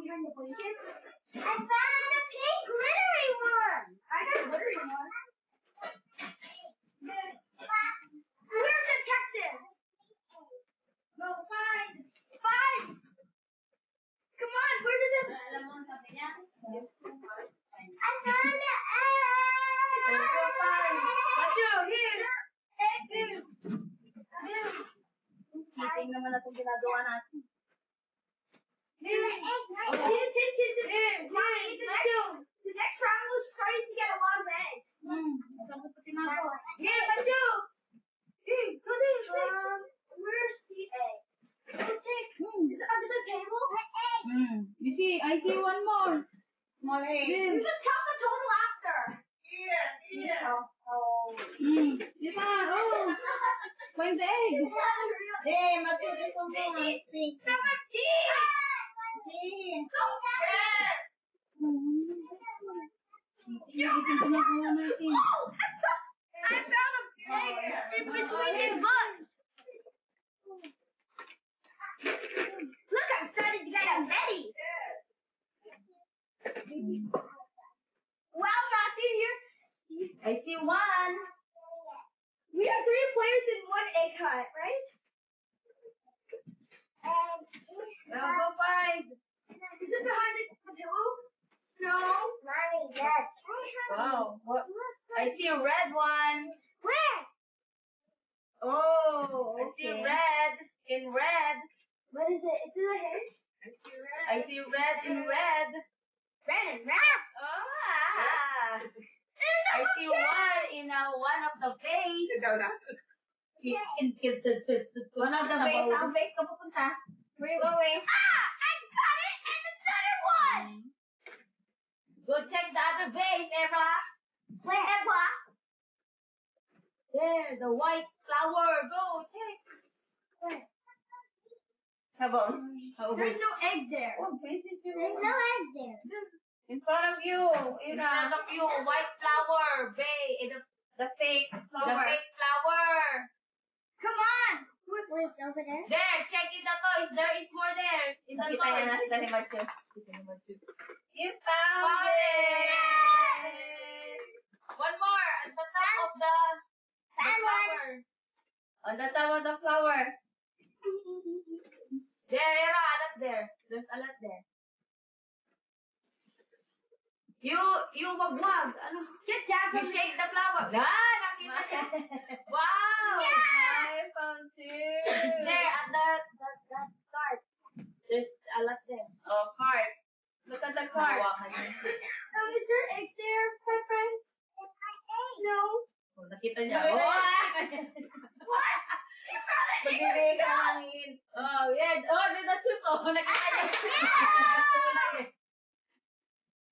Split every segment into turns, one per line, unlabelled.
behind the blanket? I found a pink glittery one. I got a glittery one. We're detectives. No, find. Come on, where did it?
Alam mo ang sabi niya?
I found the egg.
Machu, here! Cheating naman na itong ginagawa natin.
The next round was starting to get a lot of eggs.
Here, Machu! Here, go there,
Where's the egg? Is it under the table?
You see, I see one more. Small egg.
You just count the total after.
Find the egg. Hey, Machu, there's one more.
Someone I found a egg in between his books. Look, I'm starting to get a Betty. Wow, Matthew,
I see one.
we have 3 players in one egg hunt, right?
Now go find.
Is it behind the pillow? No. Mommy, yes.
Wow. What? I see a red one.
Where?
Oh, I see red in red.
What is it? Is it a hint?
I see red in red.
Red and red.
Ah. I see one in one of the vase. One of the vase. Ang vase ka pupunta. Where you going?
I got it! And another one!
Go check the other vase, Eva.
Where, Eva?
There, the white flower. Go check.
Where?
There's
no egg there.
Oh,
There's no egg there.
in front of you. In front of you, white flower. The fake flower. The fake flower.
Come on! Wait, over there?
There, check in the toys. There is more there. In the toys. Nakita ni Machu. You found it! One more at the top of the flower. On the top of the flower. There, Eva, a lot there. There's a lot there. You wagwag. Ano?
Get down
You
from
shake the flower. Ah, nakita niya. Wow!
Yeah!
I found two. There, at that card. There's a lot there. Oh, card. Look at the card.
Is there egg there, my friends? No.
Oh, nakita niya. What?
You found it!
Magbibigay ka ng hint. Oh, yeah. Oh, the shoes. Oh, nakita niya.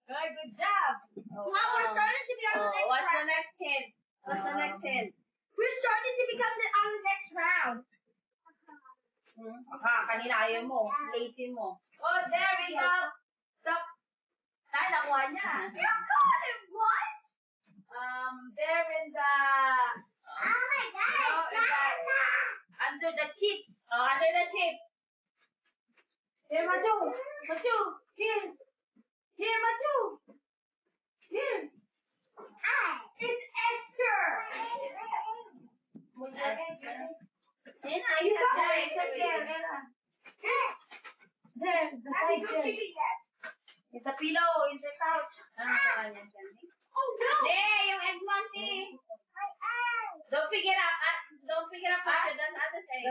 Oh, good job.
Mom, we're starting to be on the next round.
What's the next hint? What's the next hint?
We're starting to become on the next round.
Kanina ayaw mo. Lazy mo. Oh, there we go. Stop. Tayo, nakuha niya.
You got it! What?
There in the...
Oh my God!
Under the chips. Oh, under the chips. Here, Machu. Machu. Here. Here, Machu. Here.
It's Esther!
Ena, you have there. It's up there, Ena. There, the side there. It's a pillow, it's a couch.
Oh no!
There, yung egg monkey. Don't pick it up. Don't pick it up after that other thing.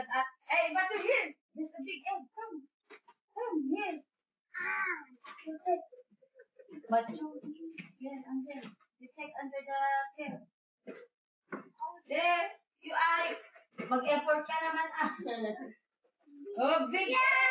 Hey, Machu, here. There's a big egg. Come. Come, here. Machu, here, under. You take under the chair. There. You ay. Mag-effort ka naman. Oh, big egg.